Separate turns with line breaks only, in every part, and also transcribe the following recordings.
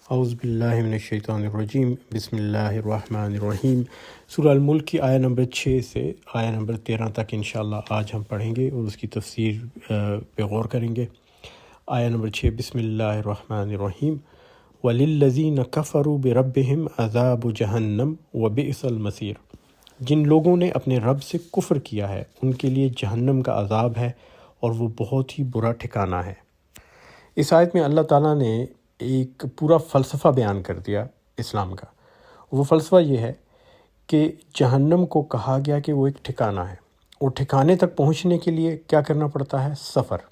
اعوذ باللہ من الشیطان الرجیم، بسم اللہ الرحمن الرحیم۔ سورہ الملک کی آیہ نمبر 6 سے آیہ نمبر 13 تک انشاءاللہ آج ہم پڑھیں گے اور اس کی تفسیر پہ غور کریں گے۔ آیہ نمبر 6، بسم اللہ الرحمن الرحیم۔ وَلِلَّذِينَ كَفَرُوا بِرَبِّهِمْ عَذَابُ جَهَنَّمَ وَبِئْسَ الْمَصِيرُ۔ جن لوگوں نے اپنے رب سے کفر کیا ہے ان کے لیے جہنم کا عذاب ہے اور وہ بہت ہی برا ٹھکانہ ہے۔ اس آیت میں اللہ تعالیٰ نے ایک پورا فلسفہ بیان کر دیا اسلام کا۔ وہ فلسفہ یہ ہے کہ جہنم کو کہا گیا کہ وہ ایک ٹھکانہ ہے، اور ٹھکانے تک پہنچنے کے لیے کیا کرنا پڑتا ہے؟ سفر۔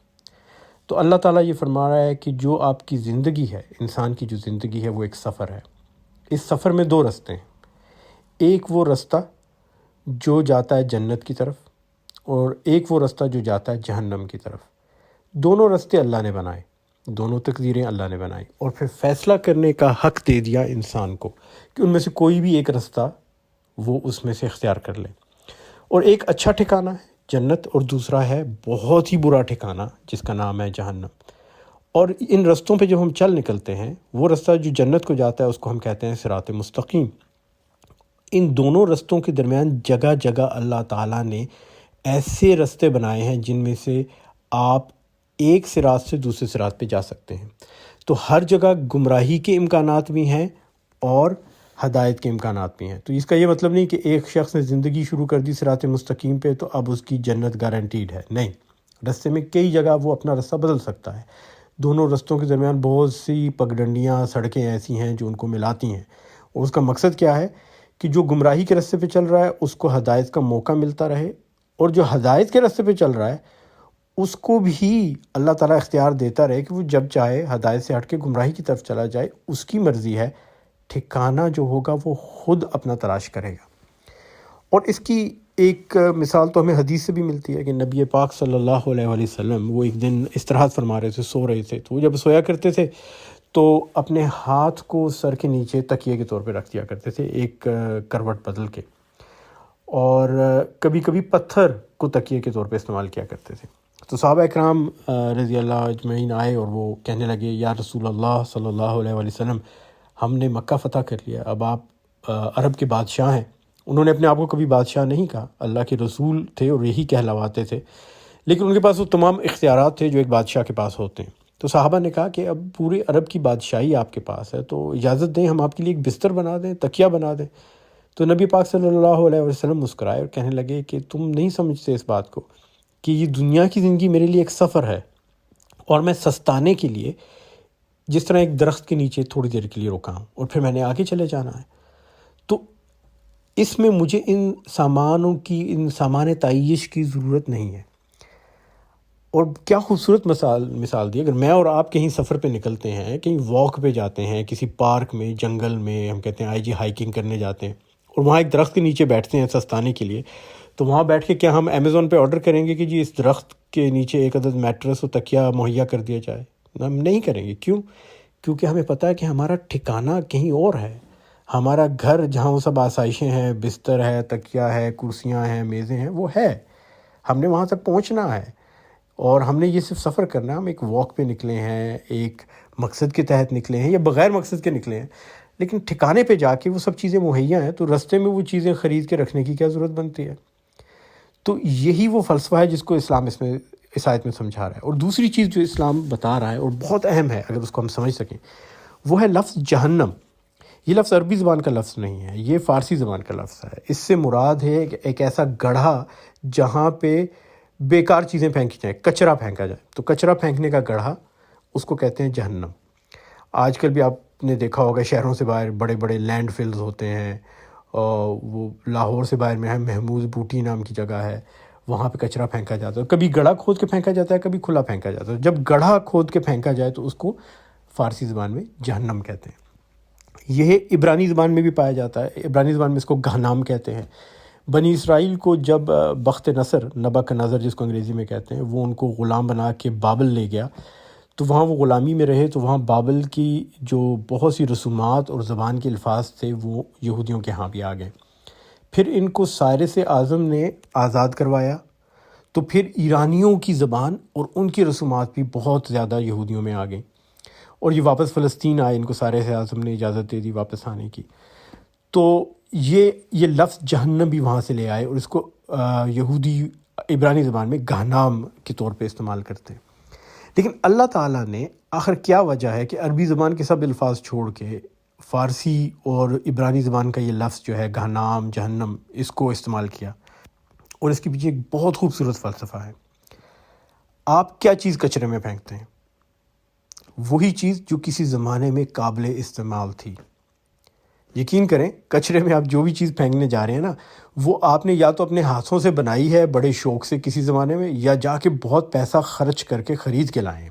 تو اللہ تعالیٰ یہ فرما رہا ہے کہ جو آپ کی زندگی ہے، انسان کی جو زندگی ہے وہ ایک سفر ہے۔ اس سفر میں دو رستے ہیں، ایک وہ رستہ جو جاتا ہے جنت کی طرف، اور ایک وہ رستہ جو جاتا ہے جہنم کی طرف۔ دونوں رستے اللہ نے بنائے، دونوں تقدیریں اللہ نے بنائی، اور پھر فیصلہ کرنے کا حق دے دیا انسان کو کہ ان میں سے کوئی بھی ایک رستہ وہ اس میں سے اختیار کر لے۔ اور ایک اچھا ٹھکانہ ہے جنت، اور دوسرا ہے بہت ہی برا ٹھکانہ جس کا نام ہے جہنم۔ اور ان رستوں پہ جب ہم چل نکلتے ہیں، وہ رستہ جو جنت کو جاتا ہے اس کو ہم کہتے ہیں صراط مستقیم۔ ان دونوں رستوں کے درمیان جگہ جگہ اللہ تعالیٰ نے ایسے رستے بنائے ہیں جن میں سے آپ ایک صراط سے دوسرے صراط پہ جا سکتے ہیں۔ تو ہر جگہ گمراہی کے امکانات بھی ہیں اور ہدایت کے امکانات بھی ہیں۔ تو اس کا یہ مطلب نہیں کہ ایک شخص نے زندگی شروع کر دی صراط مستقیم پہ تو اب اس کی جنت گارنٹیڈ ہے، نہیں۔ رستے میں کئی جگہ وہ اپنا رستہ بدل سکتا ہے۔ دونوں رستوں کے درمیان بہت سی پگڈنڈیاں، سڑکیں ایسی ہیں جو ان کو ملاتی ہیں، اور اس کا مقصد کیا ہے کہ جو گمراہی کے رستے پہ چل رہا ہے اس کو ہدایت کا موقع ملتا رہے، اور جو ہدایت کے رستے پہ چل رہا ہے اس کو بھی اللہ تعالیٰ اختیار دیتا رہے کہ وہ جب چاہے ہدایت سے ہٹ کے گمراہی کی طرف چلا جائے، اس کی مرضی ہے۔ ٹھکانہ جو ہوگا وہ خود اپنا تلاش کرے گا۔ اور اس کی ایک مثال تو ہمیں حدیث سے بھی ملتی ہے کہ نبی پاک صلی اللہ علیہ وآلہ وسلم وہ ایک دن استراحت فرما رہے تھے، سو رہے تھے، تو وہ جب سویا کرتے تھے تو اپنے ہاتھ کو سر کے نیچے تکیے کے طور پہ رکھ دیا کرتے تھے، ایک کروٹ بدل کے، اور کبھی کبھی پتھر کو تکیے کے طور پہ استعمال کیا کرتے تھے۔ تو صحابہ اکرام رضی اللہ اجمعین آئے اور وہ کہنے لگے، یا رسول اللہ صلی اللہ علیہ وآلہ وسلم، ہم نے مکہ فتح کر لیا، اب آپ عرب کے بادشاہ ہیں۔ انہوں نے اپنے آپ کو کبھی بادشاہ نہیں کہا، اللہ کے رسول تھے اور یہی کہلواتے تھے، لیکن ان کے پاس وہ تمام اختیارات تھے جو ایک بادشاہ کے پاس ہوتے ہیں۔ تو صحابہ نے کہا کہ اب پورے عرب کی بادشاہی آپ کے پاس ہے، تو اجازت دیں ہم آپ کے لیے ایک بستر بنا دیں، تکیہ بنا دیں۔ تو نبی پاک صلی اللہ علیہ وسلم مسکرائے اور کہنے لگے کہ تم نہیں سمجھتے اس بات کو کہ یہ دنیا کی زندگی میرے لیے ایک سفر ہے، اور میں سستانے کے لیے جس طرح ایک درخت کے نیچے تھوڑی دیر کے لیے رکا ہوں اور پھر میں نے آگے چلے جانا ہے، تو اس میں مجھے ان سامان تعیش کی ضرورت نہیں ہے۔ اور کیا خوبصورت مثال دی، اگر میں اور آپ کہیں سفر پہ نکلتے ہیں، کہیں واک پہ جاتے ہیں، کسی پارک میں، جنگل میں، ہم کہتے ہیں آئی جی ہائیکنگ کرنے جاتے ہیں، اور وہاں ایک درخت کے نیچے بیٹھتے ہیں سستانے کے لیے، تو وہاں بیٹھ کے کیا ہم امیزون پہ آرڈر کریں گے کہ جی اس درخت کے نیچے ایک عدد میٹرس و تکیہ مہیا کر دیا جائے؟ ہم نہیں کریں گے۔ کیوں؟ کیونکہ ہمیں پتہ ہے کہ ہمارا ٹھکانہ کہیں اور ہے۔ ہمارا گھر جہاں وہ سب آسائشیں ہیں، بستر ہے، تکیہ ہے، کرسیاں ہیں، میزیں ہیں، وہ ہے، ہم نے وہاں تک پہنچنا ہے، اور ہم نے یہ صرف سفر کرنا ہے۔ ہم ایک واک پہ نکلے ہیں، ایک مقصد کے تحت نکلے ہیں یا بغیر مقصد کے نکلے ہیں، لیکن ٹھکانے پہ جا کے وہ سب چیزیں مہیا ہیں، تو رستے میں وہ چیزیں خرید کے رکھنے کی کیا ضرورت بنتی ہے؟ تو یہی وہ فلسفہ ہے جس کو اسلام اس آیت میں سمجھا رہا ہے۔ اور دوسری چیز جو اسلام بتا رہا ہے اور بہت اہم ہے اگر اس کو ہم سمجھ سکیں، وہ ہے لفظ جہنم۔ یہ لفظ عربی زبان کا لفظ نہیں ہے، یہ فارسی زبان کا لفظ ہے۔ اس سے مراد ہے کہ ایک ایسا گڑھا جہاں پہ بیکار چیزیں پھینکی جائیں، کچرا پھینکا جائے، تو کچرا پھینکنے کا گڑھا اس کو کہتے ہیں جہنم۔ آج کل بھی آپ نے دیکھا ہوگا شہروں سے باہر بڑے بڑے لینڈ فلز ہوتے ہیں، وہ لاہور سے باہر میں ہے محمود بوٹی نام کی جگہ ہے، وہاں پہ کچرا پھینکا جاتا ہے، کبھی گڑھا کھود کے پھینکا جاتا ہے، کبھی کھلا پھینکا جاتا ہے۔ جب گڑھا کھود کے پھینکا جائے تو اس کو فارسی زبان میں جہنم کہتے ہیں۔ یہ عبرانی زبان میں بھی پایا جاتا ہے، عبرانی زبان میں اس کو گہنام کہتے ہیں۔ بنی اسرائیل کو جب بخت نصر، نبک نظر جس کو انگریزی میں کہتے ہیں، وہ ان کو غلام بنا کے بابل لے گیا، تو وہاں وہ غلامی میں رہے، تو وہاں بابل کی جو بہت سی رسومات اور زبان کے الفاظ تھے وہ یہودیوں کے ہاں بھی آ گئے۔ پھر ان کو سائرس اعظم نے آزاد کروایا، تو پھر ایرانیوں کی زبان اور ان کی رسومات بھی بہت زیادہ یہودیوں میں آ گئیں، اور یہ واپس فلسطین آئے، ان کو سارے اعظم نے اجازت دے دی واپس آنے کی. تو یہ لفظ جہنم بھی وہاں سے لے آئے، اور اس کو یہودی عبرانی زبان میں گہنام کے طور پہ استعمال کرتے ہیں. لیکن اللہ تعالیٰ نے آخر کیا وجہ ہے کہ عربی زبان کے سب الفاظ چھوڑ کے فارسی اور عبرانی زبان کا یہ لفظ جو ہے گہنام، جہنم، اس کو استعمال کیا؟ اور اس کے پیچھے ایک بہت خوبصورت فلسفہ ہے. آپ کیا چیز کچرے میں پھینکتے ہیں؟ وہی چیز جو کسی زمانے میں قابل استعمال تھی. یقین کریں، کچرے میں آپ جو بھی چیز پھینکنے جا رہے ہیں نا، وہ آپ نے یا تو اپنے ہاتھوں سے بنائی ہے بڑے شوق سے کسی زمانے میں، یا جا کے بہت پیسہ خرچ کر کے خرید کے لائیں،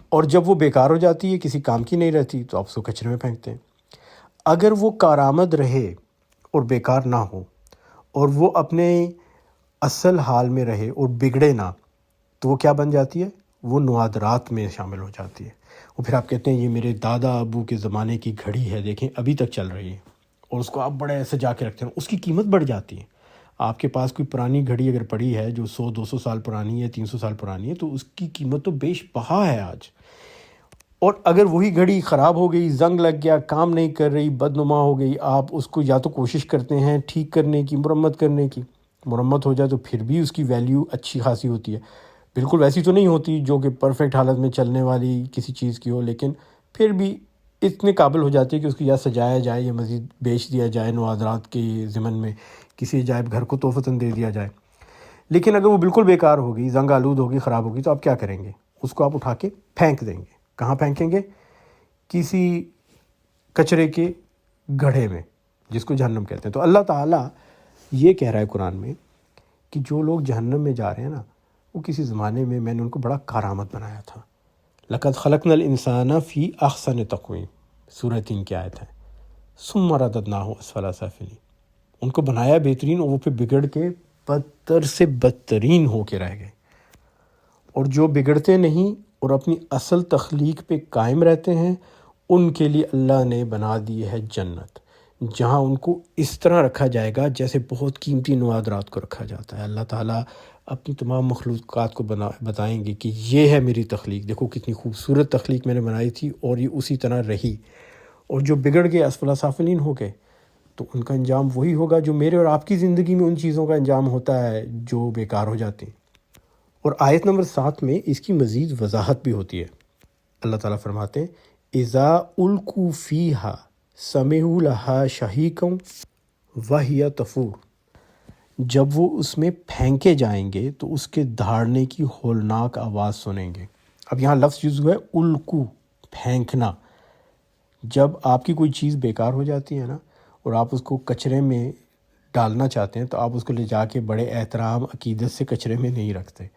اور جب وہ بیکار ہو جاتی ہے، کسی کام کی نہیں رہتی، تو آپ اس کو کچرے میں پھینکتے ہیں. اگر وہ کارآمد رہے اور بیکار نہ ہو، اور وہ اپنے اصل حال میں رہے اور بگڑے نہ، تو وہ کیا بن جاتی ہے؟ وہ نوادرات میں شامل ہو جاتی ہے. وہ پھر آپ کہتے ہیں یہ میرے دادا ابو کے زمانے کی گھڑی ہے، دیکھیں ابھی تک چل رہی ہے، اور اس کو آپ بڑے سجا کے رکھتے ہیں، اس کی قیمت بڑھ جاتی ہے. آپ کے پاس کوئی پرانی گھڑی اگر پڑی ہے جو 100-200 سال پرانی ہے، 300 سال پرانی ہے، تو اس کی قیمت تو بیش بہا ہے آج. اور اگر وہی گھڑی خراب ہو گئی، زنگ لگ گیا، کام نہیں کر رہی، بدنما ہو گئی، آپ اس کو یا تو کوشش کرتے ہیں ٹھیک کرنے کی، مرمت کرنے کی، مرمت ہو جائے تو پھر بھی اس کی ویلیو اچھی خاصی ہوتی ہے. بالکل ویسی تو نہیں ہوتی جو کہ پرفیکٹ حالت میں چلنے والی کسی چیز کی ہو، لیکن پھر بھی اتنے قابل ہو جاتی ہے کہ اس کو یا سجایا جائے یا مزید بیچ دیا جائے، نوادرات کے ضمن میں کسی عجائب گھر کو تحفتاً دے دیا جائے. لیکن اگر وہ بالکل بیکار ہوگی، زنگ آلود ہوگی، خراب ہوگی، تو آپ کیا کریں گے؟ اس کو آپ اٹھا کے پھینک دیں گے. کہاں پھینکیں گے؟ کسی کچرے کے گڑھے میں، جس کو جہنم کہتے ہیں. تو اللہ تعالیٰ یہ کہہ رہا ہے قرآن میں کہ جو لوگ جہنم میں جا رہے ہیں نا، وہ کسی زمانے میں نے ان کو بڑا کارآمد بنایا تھا. لقد خلقنا الانسان فی احسن تقویم، سورہ 3 کی آیت ہے. ثم رددناہ اسفل سافلین، ان کو بنایا بہترین، اور وہ پھر بگڑ کے بدتر سے بدترین ہو کے رہ گئے. اور جو بگڑتے نہیں اور اپنی اصل تخلیق پہ قائم رہتے ہیں، ان کے لیے اللہ نے بنا دی ہے جنت، جہاں ان کو اس طرح رکھا جائے گا جیسے بہت قیمتی نوادرات کو رکھا جاتا ہے. اللہ تعالیٰ اپنی تمام مخلوقات کو بتائیں گے کہ یہ ہے میری تخلیق، دیکھو کتنی خوبصورت تخلیق میں نے بنائی تھی، اور یہ اسی طرح رہی. اور جو بگڑ گئے، اسفل سافلین ہو گئے، تو ان کا انجام وہی ہوگا جو میرے اور آپ کی زندگی میں ان چیزوں کا انجام ہوتا ہے جو بیکار ہو جاتی ہیں. اور آیت نمبر 7 میں اس کی مزید وضاحت بھی ہوتی ہے. اللہ تعالیٰ فرماتے ہیں اذا القوا فیہا سمعوا لہا شہیقا وہی تفور، جب وہ اس میں پھینکے جائیں گے تو اس کے دھاڑنے کی ہولناک آواز سنیں گے. اب یہاں لفظ یوز ہوا ہے القو، پھینکنا. جب آپ کی کوئی چیز بیکار ہو جاتی ہے نا، اور آپ اس کو کچرے میں ڈالنا چاہتے ہیں، تو آپ اس کو لے جا کے بڑے احترام عقیدت سے کچرے میں نہیں رکھتے.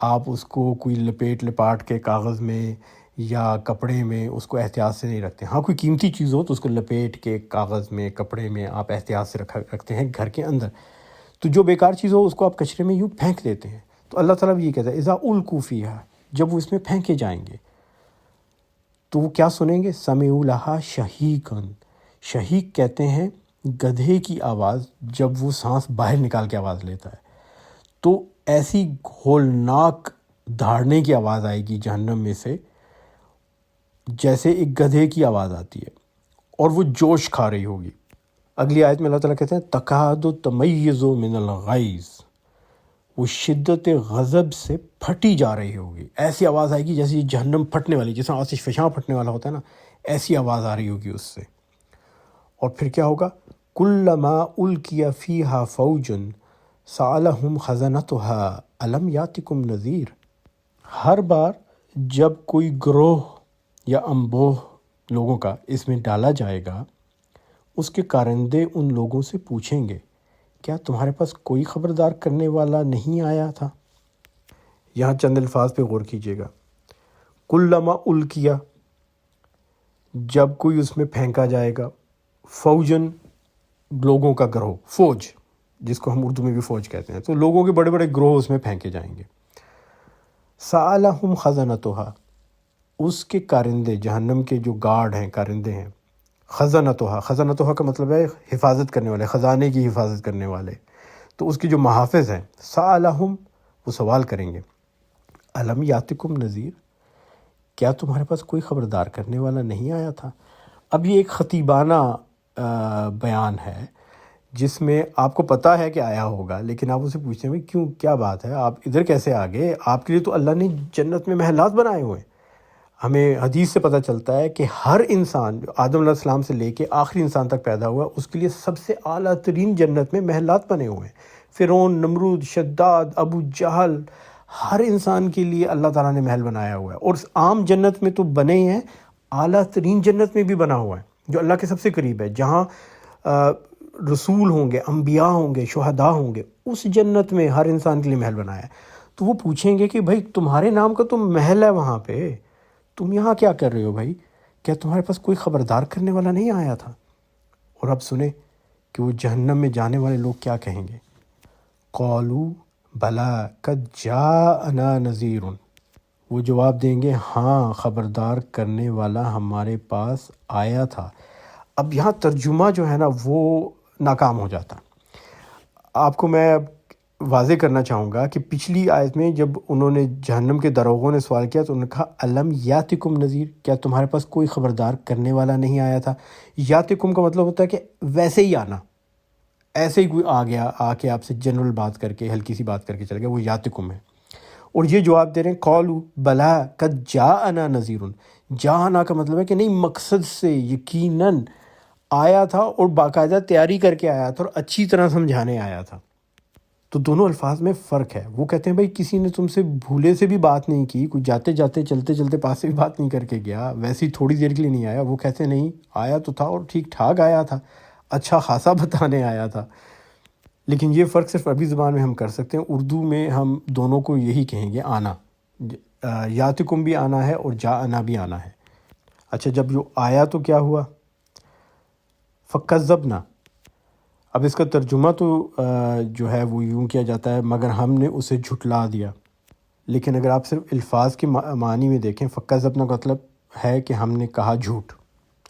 آپ اس کو کوئی لپاٹ کے کاغذ میں یا کپڑے میں اس کو احتیاط سے نہیں رکھتے. ہاں کوئی قیمتی چیز ہو تو اس کو لپیٹ کے کاغذ میں، کپڑے میں آپ احتیاط سے رکھتے ہیں گھر کے اندر. تو جو بیکار چیز ہو اس کو آپ کچرے میں یوں پھینک دیتے ہیں. تو اللہ تعالیٰ بھی یہ کہتا ہے اذا القوا فیہا، جب وہ اس میں پھینکے جائیں گے تو وہ کیا سنیں گے؟ سمعوا لہا شہیقا. شہیق کہتے ہیں گدھے کی آواز جب وہ سانس باہر نکال کے آواز لیتا ہے. تو ایسی ہولناک دھاڑنے کی آواز آئے گی جہنم میں سے جیسے ایک گدھے کی آواز آتی ہے، اور وہ جوش کھا رہی ہوگی. اگلی آیت میں اللہ تعالیٰ کہتے ہیں تکاد تمیز من الغیظ، وہ شدت غضب سے پھٹی جا رہی ہوگی. ایسی آواز آئے گی جیسے جہنم پھٹنے والی، جیسا آتش فشاں پھٹنے والا ہوتا ہے نا، ایسی آواز آ رہی ہوگی اس سے. اور پھر کیا ہوگا؟ کلما القی فیہا فوج سألہم خزنتہا الم یاتکم نذیر، ہر بار جب کوئی گروہ یا انبوہ لوگوں کا اس میں ڈالا جائے گا، اس کے کارندے ان لوگوں سے پوچھیں گے کیا تمہارے پاس کوئی خبردار کرنے والا نہیں آیا تھا؟ یہاں چند الفاظ پہ غور کیجیے گا. کلما القیا، جب کوئی اس میں پھینکا جائے گا، فوجن لوگوں کا گروہ، فوج جس کو ہم اردو میں بھی فوج کہتے ہیں، تو لوگوں کے بڑے بڑے گروہ اس میں پھینکے جائیں گے. سألہم خزنتہا، اس کے کارندے، جہنم کے جو گارڈ ہیں، کارندے ہیں. خزنتہا کا مطلب ہے حفاظت کرنے والے، خزانے کی حفاظت کرنے والے. تو اس کے جو محافظ ہیں، سألہم، وہ سوال کریں گے الم یاتکم نذیر، کیا تمہارے پاس کوئی خبردار کرنے والا نہیں آیا تھا؟ اب یہ ایک خطیبانہ بیان ہے جس میں آپ کو پتہ ہے کہ آیا ہوگا، لیکن آپ اسے پوچھتے ہیں بھائی کیوں، کیا بات ہے، آپ ادھر کیسے آ گئے؟ آپ کے لیے تو اللہ نے جنت میں محلات بنائے ہوئے ہیں۔ ہمیں حدیث سے پتہ چلتا ہے کہ ہر انسان جو آدم علیہ السلام سے لے کے آخری انسان تک پیدا ہوا، اس کے لیے سب سے اعلیٰ ترین جنت میں محلات بنے ہوئے ہیں۔ فرعون، نمرود، شداد، ابو جہل، ہر انسان کے لیے اللہ تعالیٰ نے محل بنایا ہوا ہے، اور عام جنت میں تو بنے ہی ہیں، اعلیٰ ترین جنت میں بھی بنا ہوا ہے جو اللہ کے سب سے قریب ہے، جہاں رسول ہوں گے، انبیاء ہوں گے، شہداء ہوں گے، اس جنت میں ہر انسان کے لیے محل بنایا ہے۔ تو وہ پوچھیں گے کہ بھائی تمہارے نام کا تو محل ہے وہاں پہ، تم یہاں کیا کر رہے ہو بھائی؟ کیا تمہارے پاس کوئی خبردار کرنے والا نہیں آیا تھا؟ اور اب سنیں کہ وہ جہنم میں جانے والے لوگ کیا کہیں گے۔ قالوا بلا قد جاءنا نذیر، وہ جواب دیں گے ہاں خبردار کرنے والا ہمارے پاس آیا تھا۔ اب یہاں ترجمہ جو ہے نا وہ ناکام ہو جاتا۔ آپ کو میں واضح کرنا چاہوں گا کہ پچھلی آیت میں جب انہوں نے جہنم کے دروغوں نے سوال کیا تو انہوں نے کہا الم یاتکم نذیر، کیا تمہارے پاس کوئی خبردار کرنے والا نہیں آیا تھا؟ یاتکم کا مطلب ہوتا ہے کہ ویسے ہی آنا، ایسے ہی کوئی آ گیا، آ کے آپ سے جنرل بات کر کے، ہلکی سی بات کر کے چل گیا، وہ یاتکم ہے۔ اور یہ جواب دے رہے ہیں قالوا بلا قد جاءنا نذیر، جاءنا کا مطلب ہے کہ نہیں، مقصد سے یقیناً آیا تھا اور باقاعدہ تیاری کر کے آیا تھا اور اچھی طرح سمجھانے آیا تھا۔ تو دونوں الفاظ میں فرق ہے۔ وہ کہتے ہیں بھائی کسی نے تم سے بھولے سے بھی بات نہیں کی، کوئی جاتے جاتے چلتے چلتے پاس سے بھی بات نہیں کر کے گیا، ویسے ہی تھوڑی دیر کے لیے نہیں آیا۔ وہ کہتے ہیں نہیں، آیا تو تھا اور ٹھیک ٹھاک آیا تھا، اچھا خاصا بتانے آیا تھا۔ لیکن یہ فرق صرف عربی زبان میں ہم کر سکتے ہیں، اردو میں ہم دونوں کو یہی کہیں گے، آنا، یاتکم بھی آنا ہے اور جاءنا بھی آنا ہے۔ اچھا، جب جو آیا تو کیا ہوا؟ فَكَذَّبْنَا، اب اس کا ترجمہ تو جو ہے وہ یوں کیا جاتا ہے مگر ہم نے اسے جھٹلا دیا، لیکن اگر آپ صرف الفاظ کے معنی میں دیکھیں، فَكَذَّبْنَا کا مطلب ہے کہ ہم نے کہا جھوٹ،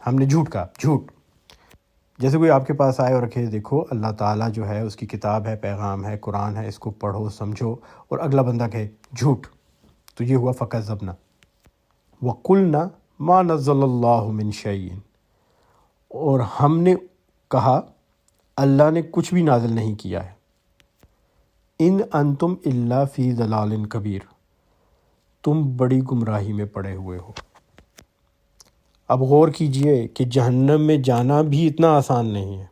ہم نے جھوٹ کہا، جھوٹ۔ جیسے کوئی آپ کے پاس آئے اور رکھے دیکھو اللہ تعالیٰ جو ہے اس کی کتاب ہے، پیغام ہے، قرآن ہے، اس کو پڑھو سمجھو، اور اگلا بندہ کہے جھوٹ، تو یہ ہوا فَكَذَّبْنَا۔ وَقُلْنَا مَا نَزَّلَ اللَّهُ مِن شَيْءٍ، اور ہم نے کہا اللہ نے کچھ بھی نازل نہیں کیا ہے، ان انتم الا فی ضلال کبیر، تم بڑی گمراہی میں پڑے ہوئے ہو۔ اب غور کیجئے کہ جہنم میں جانا بھی اتنا آسان نہیں ہے۔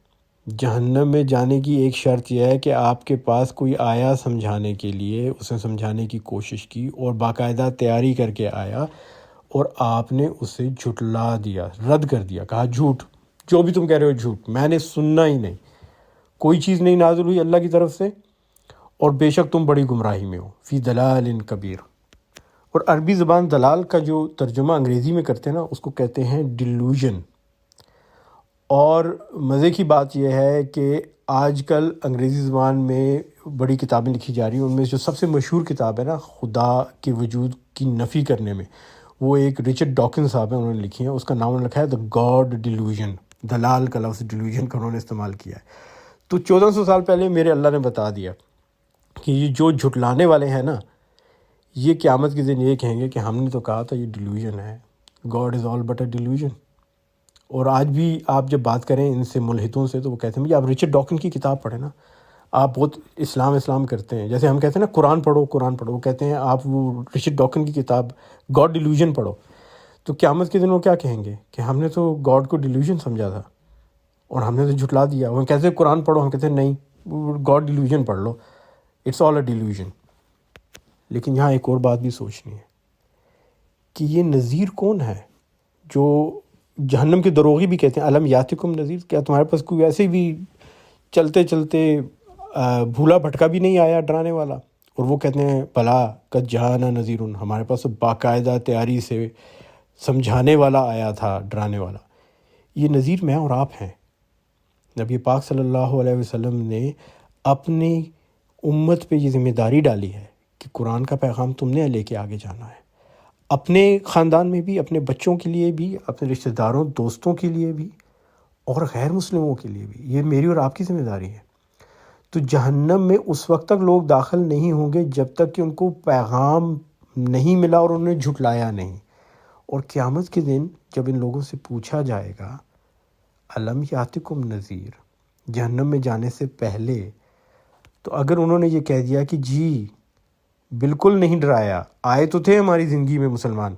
جہنم میں جانے کی ایک شرط یہ ہے کہ آپ کے پاس کوئی آیا سمجھانے کے لیے، اسے سمجھانے کی کوشش کی اور باقاعدہ تیاری کر کے آیا، اور آپ نے اسے جھٹلا دیا، رد کر دیا، کہا جھوٹ، جو بھی تم کہہ رہے ہو جھوٹ، میں نے سننا ہی نہیں، کوئی چیز نہیں نازل ہوئی اللہ کی طرف سے، اور بے شک تم بڑی گمراہی میں ہو، فی ضلال کبیر۔ اور عربی زبان دلال کا جو ترجمہ انگریزی میں کرتے ہیں نا، اس کو کہتے ہیں ڈیلوژن۔ اور مزے کی بات یہ ہے کہ آج کل انگریزی زبان میں بڑی کتابیں لکھی جا رہی ہیں، ان میں جو سب سے مشہور کتاب ہے نا خدا کے وجود کی نفی کرنے میں، وہ ایک رچرڈ ڈاکنز صاحب ہیں، انہوں نے لکھی ہے، اس کا نام انہوں نے لکھا ہے دا گاڈ ڈیلوژن۔ دلال کا لفظ ڈیلوژن کا انہوں نے استعمال کیا ہے۔ تو 1400 سال پہلے میرے اللہ نے بتا دیا کہ یہ جو جھٹلانے والے ہیں نا، یہ قیامت کے دن یہ کہیں گے کہ ہم نے تو کہا تھا یہ ڈیلوژن ہے، God is all but a delusion. اور آج بھی آپ جب بات کریں ان سے ملحدوں سے تو وہ کہتے ہیں آپ رچرڈ ڈاکن کی کتاب پڑھیں نا، آپ بہت اسلام کرتے ہیں، جیسے ہم کہتے ہیں نا قرآن پڑھو قرآن پڑھو، وہ کہتے ہیں آپ وہ رچرڈ ڈاکن کی کتاب گاڈ ڈیلوژن پڑھو۔ تو قیامت کے دن وہ کیا کہیں گے کہ ہم نے تو گاڈ کو ڈیلوژن سمجھا تھا اور ہم نے تو جھٹلا دیا۔ وہ کہتے ہیں قرآن پڑھو، ہم کہتے ہیں نہیں، گاڈ ڈیلوژن پڑھ لو، اٹس آل اے ڈیلوژن۔ لیکن یہاں ایک اور بات بھی سوچنی ہے کہ یہ نذیر کون ہے جو جہنم کے دروغی بھی کہتے ہیں الم یاتکم نذیر، کیا تمہارے پاس کوئی ایسے بھی چلتے چلتے بھولا بھٹکا بھی نہیں آیا ڈرانے والا؟ اور وہ کہتے ہیں بلا قد جاءنا نذیر، ہمارے پاس تو باقاعدہ تیاری سے سمجھانے والا آیا تھا، ڈرانے والا۔ یہ نذیر میں اور آپ ہیں۔ نبی پاک صلی اللہ علیہ وسلم نے اپنی امت پہ یہ ذمہ داری ڈالی ہے کہ قرآن کا پیغام تم نے لے کے آگے جانا ہے، اپنے خاندان میں بھی، اپنے بچوں کے لیے بھی، اپنے رشتہ داروں دوستوں کے لیے بھی، اور غیر مسلموں کے لیے بھی۔ یہ میری اور آپ کی ذمہ داری ہے۔ تو جہنم میں اس وقت تک لوگ داخل نہیں ہوں گے جب تک کہ ان کو پیغام نہیں ملا اور انہوں نے جھٹلایا نہیں، اور قیامت کے دن جب ان لوگوں سے پوچھا جائے گا الم یاتکم نذیر، جہنم میں جانے سے پہلے، تو اگر انہوں نے یہ کہہ دیا کہ جی بالکل نہیں ڈرایا، آئے تو تھے ہماری زندگی میں مسلمان،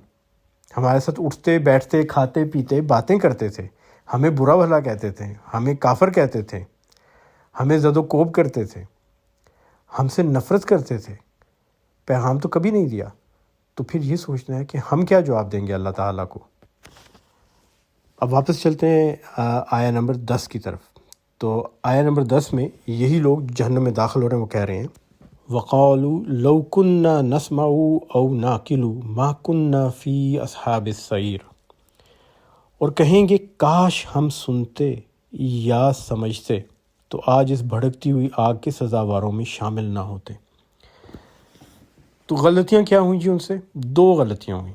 ہمارے ساتھ اٹھتے بیٹھتے کھاتے پیتے باتیں کرتے تھے، ہمیں برا بھلا کہتے تھے، ہمیں کافر کہتے تھے، ہمیں زد و کوب کرتے تھے، ہم سے نفرت کرتے تھے، پیغام تو کبھی نہیں دیا، تو پھر یہ سوچنا ہے کہ ہم کیا جواب دیں گے اللہ تعالیٰ کو۔ اب واپس چلتے ہیں آیہ نمبر 10 کی طرف۔ تو آیہ نمبر 10 میں یہی لوگ جہنم میں داخل ہو رہے ہیں، وہ کہہ رہے ہیں وَقَالُوا لَوْ كُنَّا نَسْمَعُ أَوْ نَعْقِلُ مَا كُنَّا فِي أَصْحَابِ السَّعِيرِ، اور کہیں گے کاش ہم سنتے یا سمجھتے تو آج اس بھڑکتی ہوئی آگ کے سزاواروں میں شامل نہ ہوتے۔ تو غلطیاں کیا ہوئیں جی ان سے؟ 2 غلطیاں ہوئیں۔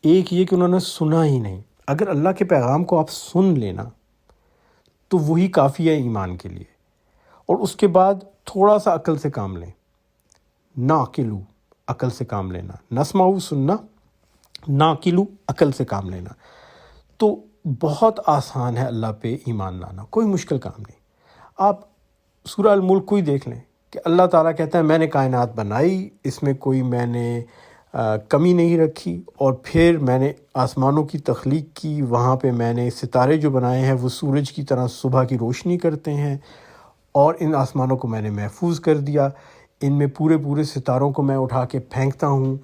ایک یہ کہ انہوں نے سنا ہی نہیں۔ اگر اللہ کے پیغام کو آپ سن لینا تو وہی کافی ہے ایمان کے لیے، اور اس کے بعد تھوڑا سا عقل سے کام لیں۔ ناقلو، عقل سے کام لینا، نسمعو سننا، ناقلو عقل سے کام لینا، تو بہت آسان ہے اللہ پہ ایمان لانا، کوئی مشکل کام نہیں۔ آپ سورہ الملک کو ہی دیکھ لیں کہ اللہ تعالیٰ کہتا ہے میں نے کائنات بنائی، اس میں کوئی میں نے کمی نہیں رکھی، اور پھر میں نے آسمانوں کی تخلیق کی، وہاں پہ میں نے ستارے جو بنائے ہیں وہ سورج کی طرح صبح کی روشنی کرتے ہیں، اور ان آسمانوں کو میں نے محفوظ کر دیا، ان میں پورے ستاروں کو میں اٹھا کے پھینکتا ہوں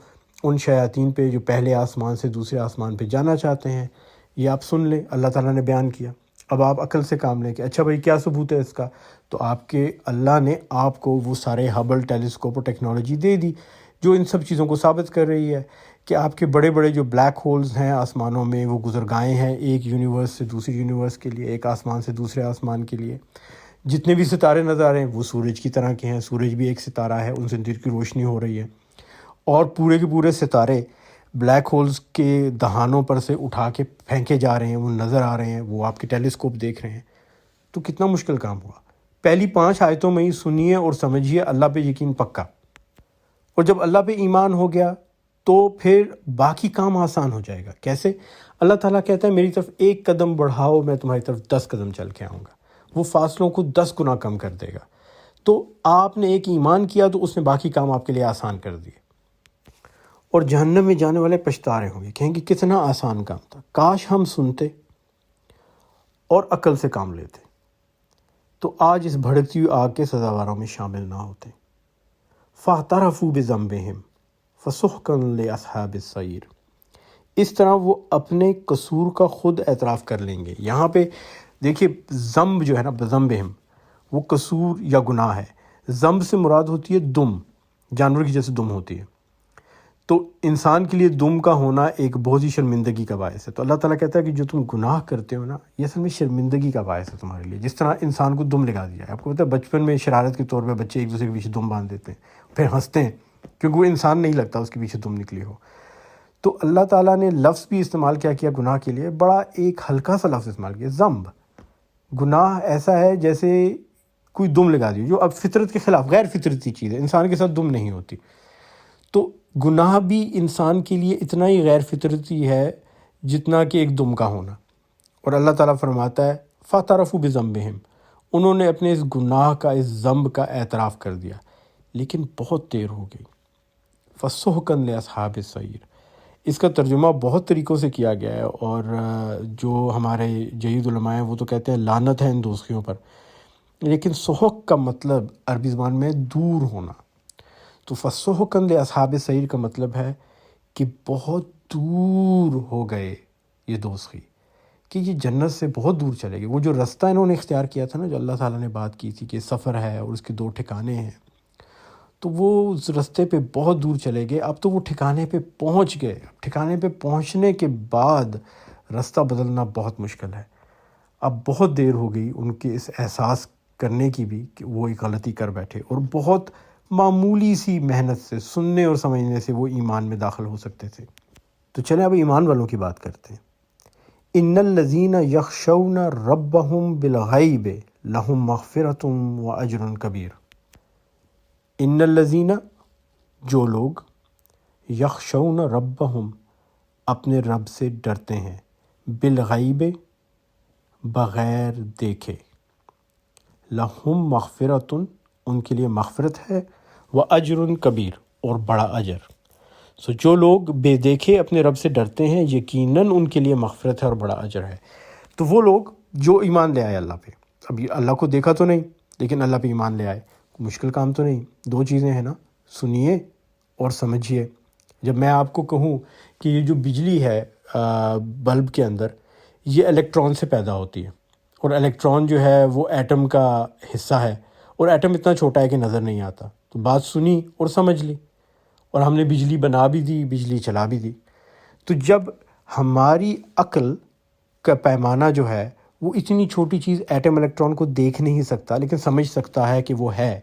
ان شیاطین پہ جو پہلے آسمان سے دوسرے آسمان پہ جانا چاہتے ہیں۔ یہ آپ سن لیں، اللہ تعالیٰ نے بیان کیا۔ اب آپ عقل سے کام لیں کہ اچھا بھائی کیا ثبوت ہے اس کا؟ تو آپ کے اللہ نے آپ کو وہ سارے ہبل ٹیلیسکوپ اور ٹیکنالوجی دے دی جو ان سب چیزوں کو ثابت کر رہی ہے کہ آپ کے بڑے بڑے جو بلیک ہولز ہیں آسمانوں میں وہ گزرگاہیں ہیں، ایک یونیورس سے دوسری یونیورس کے لیے، ایک آسمان سے دوسرے آسمان کے لیے۔ جتنے بھی ستارے نظر آ رہے ہیں وہ سورج کی طرح کے ہیں، سورج بھی ایک ستارہ ہے، ان سے دن کی روشنی ہو رہی ہے، اور پورے کے پورے ستارے بلیک ہولز کے دہانوں پر سے اٹھا کے پھینکے جا رہے ہیں، وہ نظر آ رہے ہیں، وہ آپ کے ٹیلیسکوپ دیکھ رہے ہیں۔ تو کتنا مشکل کام ہوا؟ پہلی 5 آیتوں میں ہی سنیے اور سمجھیے اللہ پہ یقین پکا، اور جب اللہ پہ ایمان ہو گیا تو پھر باقی کام آسان ہو جائے گا۔ کیسے؟ اللہ تعالیٰ کہتا ہے میری طرف 1 قدم بڑھاؤ، میں تمہاری طرف 10 قدم چل کے آؤں گا، وہ فاصلوں کو 10 گنا کم کر دے گا۔ تو آپ نے ایک ایمان کیا تو اس نے باقی کام آپ کے لیے آسان کر دیے، اور جہنم میں جانے والے پچھتا رہے ہوں گے، کہیں گے کتنا آسان کام تھا، کاش ہم سنتے اور عقل سے کام لیتے تو آج اس بھڑکتی ہوئی آگ کے سزاواروں میں شامل نہ ہوتے۔ فَاعْتَرَفُوا بِذَنبِهِمْ فَسُحْقًا لِأَصْحَابِ السَّعِيرِ، اس طرح وہ اپنے قصور کا خود اعتراف کر لیں گے۔ یہاں پہ دیکھیے ذنب جو ہے نا، بذنبہم، وہ قصور یا گناہ ہے۔ ذنب سے مراد ہوتی ہے دم، جانور کی جیسے دم ہوتی ہے، تو انسان کے لیے دم کا ہونا ایک بہت ہی شرمندگی کا باعث ہے۔ تو اللہ تعالیٰ کہتا ہے کہ جو تم گناہ کرتے ہو نا، یہ اصل میں شرمندگی کا باعث ہے تمہارے لیے، جس طرح انسان کو دم لگا دیا ہے۔ آپ کو پتہ ہے بچپن میں شرارت کے طور پہ بچے ایک دوسرے کے پیچھے دم باندھ دیتے ہیں، پھر ہنستے ہیں کیونکہ وہ انسان نہیں لگتا اس کے پیچھے دم نکلی ہو۔ تو اللہ تعالیٰ نے لفظ بھی استعمال کیا گناہ کے لیے، بڑا ایک ہلکا سا لفظ استعمال کیا، ذنب۔ گناہ ایسا ہے جیسے کوئی دم لگا دی جو اب فطرت کے خلاف غیر فطرتی چیز ہے، انسان کے ساتھ دم نہیں ہوتی۔ تو گناہ بھی انسان کے لیے اتنا ہی غیر فطرتی ہے جتنا کہ ایک دم کا ہونا، اور اللہ تعالیٰ فرماتا ہے فَاعْتَرَفُوا بِذَنبِهِمْ، انہوں نے اپنے اس گناہ کا، اس ذنب کا اعتراف کر دیا، لیکن بہت دیر ہو گئی۔ فَسُحْقًا لِأَصْحَابِ السَّعِيرِ، اس کا ترجمہ بہت طریقوں سے کیا گیا ہے، اور جو ہمارے جید علماء ہیں وہ تو کہتے ہیں لعنت ہے ان دوزخیوں پر، لیکن سحق کا مطلب عربی زبان میں دور ہونا۔ تو فَسُحْقًا لِأَصْحَابِ السَّعِيرِ کا مطلب ہے کہ بہت دور ہو گئے یہ دوزخی، کہ یہ جنت سے بہت دور چلے گئے۔ وہ جو رستہ انہوں نے اختیار کیا تھا نا، جو اللہ تعالیٰ نے بات کی تھی کہ سفر ہے اور اس کے 2 ٹھکانے ہیں، تو وہ اس رستے پہ بہت دور چلے گئے۔ اب تو وہ ٹھکانے پہ پہنچ گئے، اب ٹھکانے پہ پہنچنے کے بعد رستہ بدلنا بہت مشکل ہے۔ اب بہت دیر ہو گئی ان کے اس احساس کرنے کی بھی کہ وہ ایک غلطی کر بیٹھے، اور بہت معمولی سی محنت سے، سننے اور سمجھنے سے وہ ایمان میں داخل ہو سکتے تھے۔ تو چلیں اب ایمان والوں کی بات کرتے ہیں۔ ان الذین یخشون ربهم بالغیب لہم مغفرۃ واجر کبیر۔ ان الذین، جو لوگ، یخشون ربهم، اپنے رب سے ڈرتے ہیں، بالغیب بغیر دیکھے، لہم مغفرتن ان کے لیے مغفرت ہے، واجر کبیر اور بڑا اجر۔ جو لوگ بے دیکھے اپنے رب سے ڈرتے ہیں یقیناً ان کے لیے مغفرت ہے اور بڑا اجر ہے۔ تو وہ لوگ جو ایمان لے آئے اللہ پہ، اب یہ اللہ کو دیکھا تو نہیں لیکن اللہ پہ ایمان لے آئے، مشکل کام تو نہیں، دو چیزیں ہیں نا، سنیے اور سمجھیے۔ جب میں آپ کو کہوں کہ یہ جو بجلی ہے بلب کے اندر، یہ الیکٹران سے پیدا ہوتی ہے، اور الیکٹران جو ہے وہ ایٹم کا حصہ ہے، اور ایٹم اتنا چھوٹا ہے کہ نظر نہیں آتا، تو بات سنی اور سمجھ لی، اور ہم نے بجلی بنا بھی دی، بجلی چلا بھی دی۔ تو جب ہماری عقل کا پیمانہ جو ہے وہ اتنی چھوٹی چیز ایٹم الیکٹران کو دیکھ نہیں سکتا لیکن سمجھ سکتا ہے کہ وہ ہے،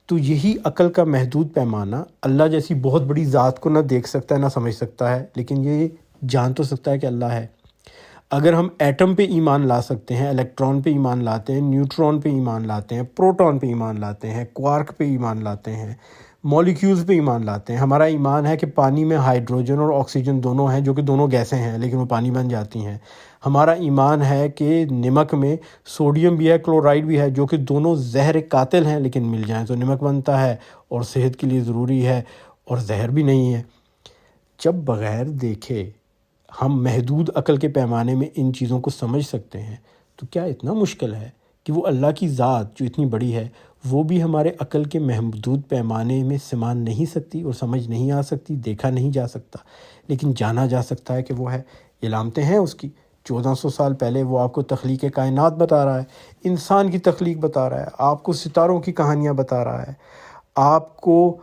تو یہی عقل کا محدود پیمانہ اللہ جیسی بہت بڑی ذات کو نہ دیکھ سکتا ہے نہ سمجھ سکتا ہے، لیکن یہ جان تو سکتا ہے کہ اللہ ہے۔ اگر ہم ایٹم پہ ایمان لا سکتے ہیں، الیکٹران پہ ایمان لاتے ہیں، نیوٹران پہ ایمان لاتے ہیں، پروٹون پہ ایمان لاتے ہیں، کوارک پہ ایمان لاتے ہیں، مالیکیولز پہ ایمان لاتے ہیں، ہمارا ایمان ہے کہ پانی میں ہائیڈروجن اور آکسیجن دونوں ہیں جو کہ دونوں گیسیں ہیں لیکن وہ پانی بن جاتی ہیں، ہمارا ایمان ہے کہ نمک میں سوڈیم بھی ہے، کلورائڈ بھی ہے، جو کہ دونوں زہر قاتل ہیں لیکن مل جائیں تو نمک بنتا ہے اور صحت کے لیے ضروری ہے اور زہر بھی نہیں ہے۔ جب بغیر دیکھے ہم محدود عقل کے پیمانے میں ان چیزوں کو سمجھ سکتے ہیں تو کیا اتنا مشکل ہے کہ وہ اللہ کی ذات جو اتنی بڑی ہے وہ بھی ہمارے عقل کے محدود پیمانے میں سما نہیں سکتی اور سمجھ نہیں آ سکتی، دیکھا نہیں جا سکتا لیکن جانا جا سکتا ہے کہ وہ ہے۔ علامتیں ہیں اس کی، 1400 سال پہلے وہ آپ کو تخلیق کائنات بتا رہا ہے، انسان کی تخلیق بتا رہا ہے، آپ کو ستاروں کی کہانیاں بتا رہا ہے، آپ کو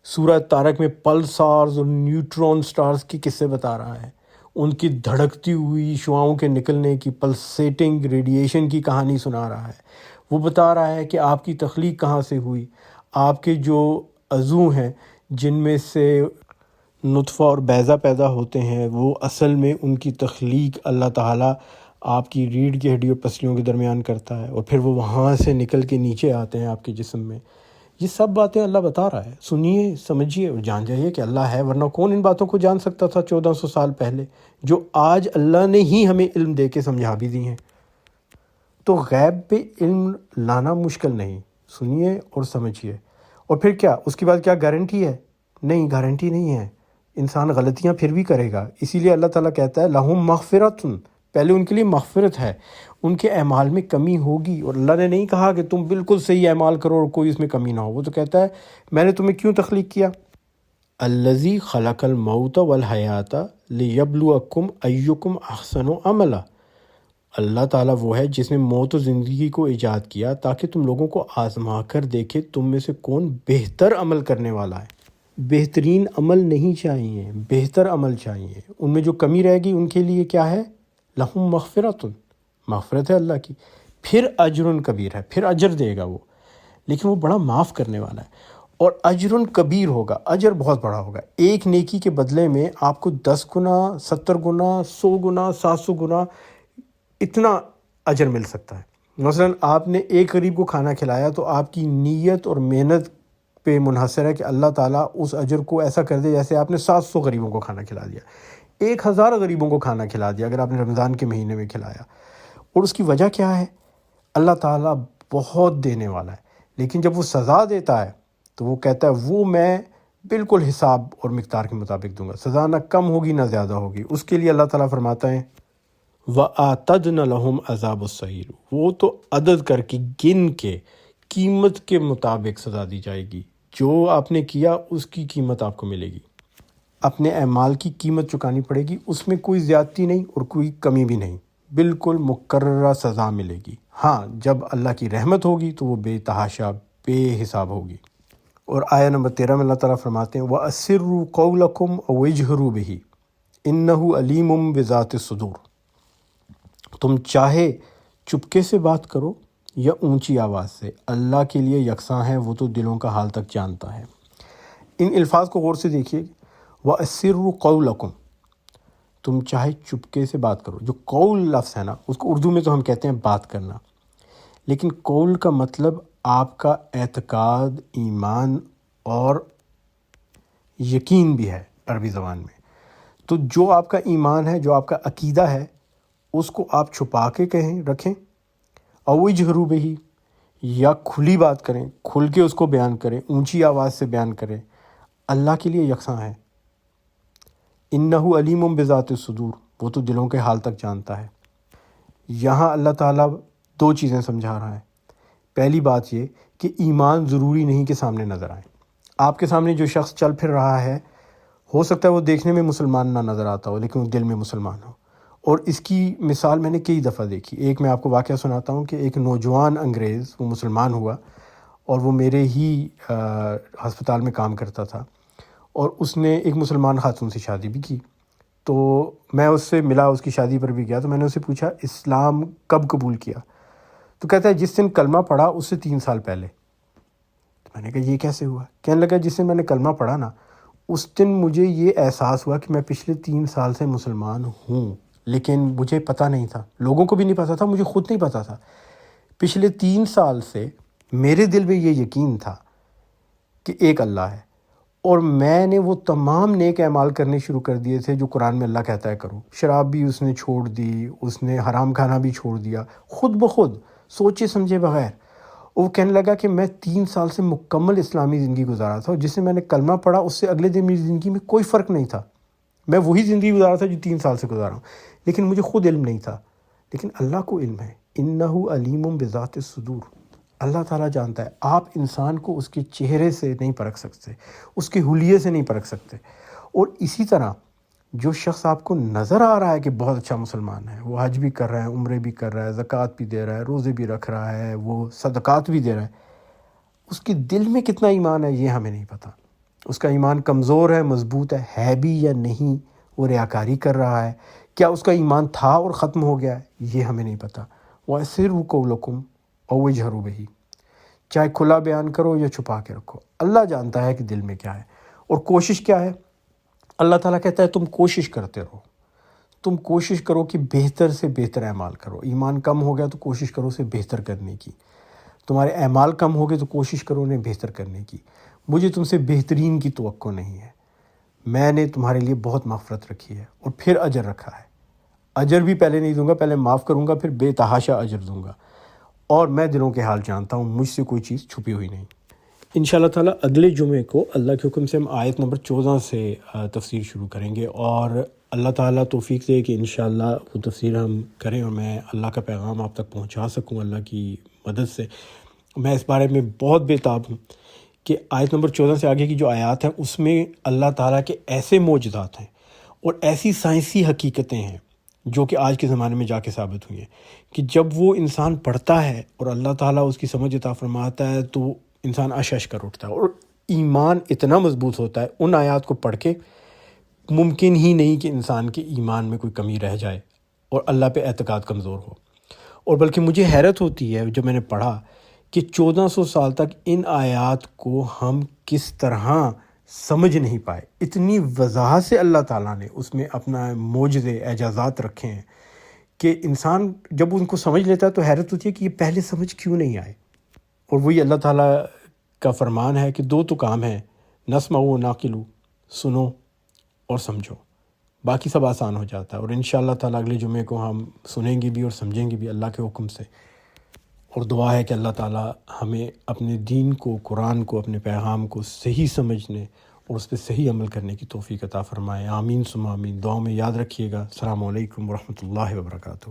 سورہ طارق میں پلسارز اور نیوٹرون سٹارز کی قصے بتا رہا ہے، ان کی دھڑکتی ہوئی شعاؤں کے نکلنے کی پلسیٹنگ ریڈیشن کی کہانی سنا رہا ہے۔ وہ بتا رہا ہے کہ آپ کی تخلیق کہاں سے ہوئی، آپ کے جو عضو ہیں جن میں سے نطفہ اور بیضہ پیدا ہوتے ہیں وہ اصل میں ان کی تخلیق اللہ تعالیٰ آپ کی ریڑھ کی ہڈی اور پسلیوں کے درمیان کرتا ہے، اور پھر وہ وہاں سے نکل کے نیچے آتے ہیں آپ کے جسم میں۔ یہ سب باتیں اللہ بتا رہا ہے، سنیے سمجھیے اور جان جائیے کہ اللہ ہے، ورنہ کون ان باتوں کو جان سکتا تھا 1400 سال پہلے، جو آج اللہ نے ہی ہمیں علم دے کے سمجھا بھی دی ہیں۔ تو غیب پہ علم لانا مشکل نہیں، سنیے اور سمجھیے۔ اور پھر کیا اس کے بعد کیا گارنٹی ہے؟ نہیں، گارنٹی نہیں ہے، انسان غلطیاں پھر بھی کرے گا، اسی لیے اللہ تعالیٰ کہتا ہے لہم مغفرتن، پہلے ان کے لیے مغفرت ہے، ان کے اعمال میں کمی ہوگی، اور اللہ نے نہیں کہا کہ تم بالکل صحیح اعمال کرو اور کوئی اس میں کمی نہ ہو، وہ تو کہتا ہے میں نے تمہیں کیوں تخلیق کیا؟ الذی خلق الموت والحیات لیبلوکم ایکم احسن عملا، اللہ تعالیٰ وہ ہے جس نے موت و زندگی کو ایجاد کیا تاکہ تم لوگوں کو آزما کر دیکھے تم میں سے کون بہتر عمل کرنے والا ہے۔ بہترین عمل نہیں چاہیے، بہتر عمل چاہیے۔ ان میں جو کمی رہے گی ان کے لیے کیا ہے؟ لہم مغفرتن، مغفرت ہے اللہ کی، پھر اجر کبیر ہے، پھر اجر دے گا وہ، لیکن وہ بڑا معاف کرنے والا ہے، اور اجر کبیر ہوگا، اجر بہت بڑا ہوگا۔ ایک نیکی کے بدلے میں آپ کو 10 گنا، 70 گنا، 100 گنا، 700 گنا اتنا اجر مل سکتا ہے۔ مثلا آپ نے ایک غریب کو کھانا کھلایا تو آپ کی نیت اور محنت پہ منحصر ہے کہ اللہ تعالیٰ اس اجر کو ایسا کر دے جیسے آپ نے 700 غریبوں کو کھانا کھلا دیا، 1000 غریبوں کو کھانا کھلا دیا اگر آپ نے رمضان کے مہینے میں کھلایا۔ اور اس کی وجہ کیا ہے؟ اللہ تعالیٰ بہت دینے والا ہے، لیکن جب وہ سزا دیتا ہے تو وہ کہتا ہے وہ میں بالکل حساب اور مقدار کے مطابق دوں گا، سزا نہ کم ہوگی نہ زیادہ ہوگی۔ اس کے لیے اللہ تعالیٰ فرماتا ہے وَآتَدْنَ لَهُمْ عَذَابُ السَّعِيرِ، وہ تو عدد کر کے گن کے قیمت کے مطابق سزا دی جائے گی، جو آپ نے کیا اس کی قیمت آپ کو ملے گی، اپنے اعمال کی قیمت چکانی پڑے گی، اس میں کوئی زیادتی نہیں اور کوئی کمی بھی نہیں، بالکل مقررہ سزا ملے گی۔ ہاں جب اللہ کی رحمت ہوگی تو وہ بے تحاشا بے حساب ہوگی۔ اور آیہ نمبر 13 میں اللہ تعالیٰ فرماتے ہیں وَأَسِرُّوا قَوْلَكُمْ أَوْ اجْهَرُوا بِهِ إِنَّهُ عَلِيمٌ بِذَاتِ الصُّدُورِ، تم چاہے چپکے سے بات کرو یا اونچی آواز سے، اللہ کے لیے یکساں ہے، وہ تو دلوں کا حال تک جانتا ہے۔ ان الفاظ کو غور سے دیکھیے، وَأَسِرُّوا قَوْلَكُمْ، تم چاہے چپکے سے بات کرو۔ جو قول لفظ ہے نا، اس کو اردو میں تو ہم کہتے ہیں بات کرنا، لیکن قول کا مطلب آپ کا اعتقاد، ایمان اور یقین بھی ہے عربی زبان میں۔ تو جو آپ کا ایمان ہے، جو آپ کا عقیدہ ہے، اس کو آپ چھپا کے کہیں رکھیں، او اجہروا بہ، یا کھلی بات کریں، کھل کے اس کو بیان کریں، اونچی آواز سے بیان کریں، اللہ کے لیے یکساں ہے۔ انہ علیم بذات الصدور، وہ تو دلوں کے حال تک جانتا ہے۔ یہاں اللہ تعالیٰ دو چیزیں سمجھا رہا ہے۔ پہلی بات یہ کہ ایمان ضروری نہیں کہ سامنے نظر آئے۔ آپ کے سامنے جو شخص چل پھر رہا ہے، ہو سکتا ہے وہ دیکھنے میں مسلمان نہ نظر آتا ہو لیکن وہ دل میں مسلمان ہو، اور اس کی مثال میں نے کئی دفعہ دیکھی۔ ایک میں آپ کو واقعہ سناتا ہوں کہ ایک نوجوان انگریز، وہ مسلمان ہوا اور وہ میرے ہی ہسپتال میں کام کرتا تھا، اور اس نے ایک مسلمان خاتون سے شادی بھی کی۔ تو میں اس سے ملا، اس کی شادی پر بھی گیا، تو میں نے اس سے پوچھا اسلام کب قبول کیا؟ تو کہتا ہے جس دن کلمہ پڑھا اس سے 3 سال پہلے۔ تو میں نے کہا یہ کیسے ہوا؟ کہنے لگا جس دن میں نے کلمہ پڑھا نا، اس دن مجھے یہ احساس ہوا کہ میں پچھلے 3 سال سے مسلمان ہوں، لیکن مجھے پتہ نہیں تھا، لوگوں کو بھی نہیں پتہ تھا، مجھے خود نہیں پتہ تھا۔ پچھلے 3 سال سے میرے دل میں یہ یقین تھا کہ ایک اللہ ہے، اور میں نے وہ تمام نیک اعمال کرنے شروع کر دیے تھے جو قرآن میں اللہ کہتا ہے کرو۔ شراب بھی اس نے چھوڑ دی، اس نے حرام کھانا بھی چھوڑ دیا، خود بخود، سوچے سمجھے بغیر۔ وہ کہنے لگا کہ میں 3 سال سے مکمل اسلامی زندگی گزارا تھا، اور جس سے میں نے کلمہ پڑھا اس سے اگلے دن میری زندگی میں کوئی فرق نہیں تھا، میں وہی زندگی گزارا تھا جو 3 سال سے گزارا ہوں، لیکن مجھے خود علم نہیں تھا، لیکن اللہ کو علم ہے۔ انہ علیم بذات الصدور، اللہ تعالیٰ جانتا ہے۔ آپ انسان کو اس کے چہرے سے نہیں پرکھ سکتے، اس کے حلیے سے نہیں پرکھ سکتے۔ اور اسی طرح جو شخص آپ کو نظر آ رہا ہے کہ بہت اچھا مسلمان ہے، وہ حج بھی کر رہا ہے، عمرے بھی کر رہا ہے، زکوٰۃ بھی دے رہا ہے، روزے بھی رکھ رہا ہے، وہ صدقات بھی دے رہا ہے، اس کے دل میں کتنا ایمان ہے یہ ہمیں نہیں پتہ۔ اس کا ایمان کمزور ہے، مضبوط ہے بھی یا نہیں، وہ ریاکاری کر رہا ہے، کیا اس کا ایمان تھا اور ختم ہو گیا ہے، یہ ہمیں نہیں پتہ۔ وَأَسِرُّوا قَوْلَكُمْ أَوْ اجْهَرُوا بِهِ، چاہے کھلا بیان کرو یا چھپا کے رکھو، اللہ جانتا ہے کہ دل میں کیا ہے۔ اور کوشش کیا ہے؟ اللہ تعالیٰ کہتا ہے تم کوشش کرتے رہو، تم کوشش کرو کہ بہتر سے بہتر اعمال کرو۔ ایمان کم ہو گیا تو کوشش کرو اسے بہتر کرنے کی، تمہارے اعمال کم ہو گئے تو کوشش کرو انہیں بہتر کرنے کی۔ مجھے تم سے بہترین کی توقع نہیں ہے، میں نے تمہارے لیے بہت مغفرت رکھی ہے، اور پھر اجر رکھا ہے۔ اجر بھی پہلے نہیں دوں گا، پہلے معاف کروں گا، پھر بے تحاشا اجر دوں گا، اور میں دلوں کے حال جانتا ہوں، مجھ سے کوئی چیز چھپی ہوئی نہیں۔ انشاءاللہ تعالیٰ اگلے جمعے کو اللہ کے حکم سے ہم آیت نمبر 14 سے تفسیر شروع کریں گے، اور اللہ تعالیٰ توفیق دے کہ انشاءاللہ وہ تفسیر ہم کریں اور میں اللہ کا پیغام آپ تک پہنچا سکوں اللہ کی مدد سے۔ میں اس بارے میں بہت بےتاب ہوں کہ آیت نمبر 14 سے آگے کی جو آیات ہیں اس میں اللہ تعالیٰ کے ایسے معجزات ہیں اور ایسی سائنسی حقیقتیں ہیں جو کہ آج کے زمانے میں جا کے ثابت ہوئی ہیں کہ جب وہ انسان پڑھتا ہے اور اللہ تعالیٰ اس کی سمجھ عطا فرماتا ہے تو انسان اشش کر اٹھتا ہے، اور ایمان اتنا مضبوط ہوتا ہے ان آیات کو پڑھ کے، ممکن ہی نہیں کہ انسان کے ایمان میں کوئی کمی رہ جائے اور اللہ پہ اعتقاد کمزور ہو۔ اور بلکہ مجھے حیرت ہوتی ہے جب میں نے پڑھا کہ 1400 سال تک ان آیات کو ہم کس طرح سمجھ نہیں پائے، اتنی وضاحت سے اللہ تعالیٰ نے اس میں اپنا معجزے اعجازات رکھے ہیں کہ انسان جب ان کو سمجھ لیتا ہے تو حیرت ہوتی ہے کہ یہ پہلے سمجھ کیوں نہیں آئے۔ اور وہی اللہ تعالیٰ کا فرمان ہے کہ 2 تو کام ہیں، نسمع و ناقلو، سنو اور سمجھو، باقی سب آسان ہو جاتا ہے۔ اور انشاءاللہ تعالیٰ اگلے جمعے کو ہم سنیں گے بھی اور سمجھیں گے بھی اللہ کے حکم سے، اور دعا ہے کہ اللہ تعالیٰ ہمیں اپنے دین کو، قرآن کو، اپنے پیغام کو صحیح سمجھنے اور اس پہ صحیح عمل کرنے کی توفیق عطا فرمائے۔ آمین ثم آمین۔ دعاؤں میں یاد رکھیے گا۔ السلام علیکم ورحمۃ اللہ وبرکاتہ۔